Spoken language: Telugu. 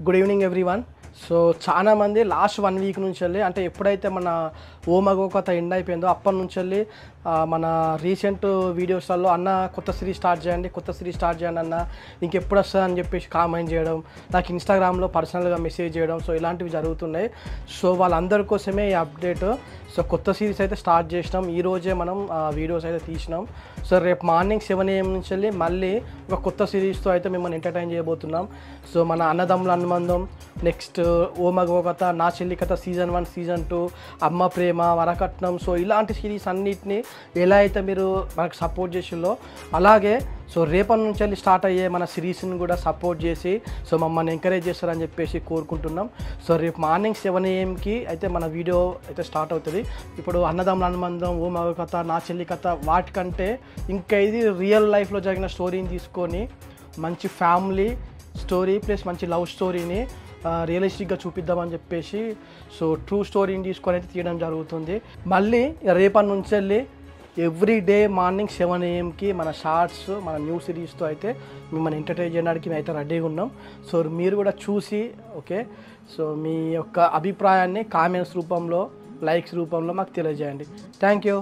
Good evening everyone. సో చాలా మంది లాస్ట్ 1 వీక్ నుంచి వెళ్ళి అంటే ఎప్పుడైతే మన ఓ మగో కథ ఎండ్ అయిపోయిందో అప్పటి నుంచి వెళ్ళి మన రీసెంట్ వీడియోస్లలో అన్న కొత్త సిరీస్ స్టార్ట్ చేయండి అన్న ఇంకెప్పుడు వస్తుంది అని చెప్పేసి కామెంట్ చేయడం, నాకు ఇన్స్టాగ్రామ్లో పర్సనల్గా మెసేజ్ చేయడం, సో ఇలాంటివి జరుగుతున్నాయి. సో వాళ్ళందరి కోసమే ఈ అప్డేట్. సో కొత్త సిరీస్ అయితే స్టార్ట్ చేసినాం, ఈరోజే మనం వీడియోస్ అయితే తీసినాం. సో రేపు మార్నింగ్ 7 AM నుంచి వెళ్ళి మళ్ళీ ఒక కొత్త సిరీస్తో అయితే మిమ్మల్ని ఎంటర్టైన్ చేయబోతున్నాం. సో మన అన్నదమ్ముల అనుబంధం, నెక్స్ట్ ఓ మగో కథ, నా చెల్లి కథ సీజన్ 1 సీజన్ 2, అమ్మ ప్రేమ, వరకట్నం, సో ఇలాంటి సిరీస్ అన్నిటిని ఎలా అయితే మీరు మనకు సపోర్ట్ చేసిందో అలాగే సో రేపటి నుంచి వెళ్ళి స్టార్ట్ అయ్యే మన సిరీస్ని కూడా సపోర్ట్ చేసి సో మమ్మల్ని ఎంకరేజ్ చేస్తారని చెప్పేసి కోరుకుంటున్నాం. సో రేపు మార్నింగ్ 7 AMకి అయితే మన వీడియో అయితే స్టార్ట్ అవుతుంది. ఇప్పుడు అన్నదమ్ముల అనుబంధం, ఓ మగ కథ, నా చెల్లి కథ వాటికంటే ఇంకా ఇది రియల్ లైఫ్లో జరిగిన స్టోరీని తీసుకొని మంచి ఫ్యామిలీ స్టోరీ ప్లస్ మంచి లవ్ స్టోరీని రియలిస్టిక్గా చూపిద్దామని చెప్పేసి సో ట్రూ స్టోరీని తీసుకొని అయితే తీయడం జరుగుతుంది. మళ్ళీ రేపటి నుంచి వెళ్ళి ఎవ్రీ డే మార్నింగ్ 7 AMకి మన షార్ట్స్, మన న్యూ సిరీస్తో అయితే మిమ్మల్ని ఎంటర్టైన్ చేయడానికి మేము అయితే రెడీగా ఉన్నాం. సో మీరు కూడా చూసి ఓకే సో మీ యొక్క అభిప్రాయాన్ని కామెంట్స్ రూపంలో, లైక్స్ రూపంలో మాకు తెలియజేయండి. Thank you.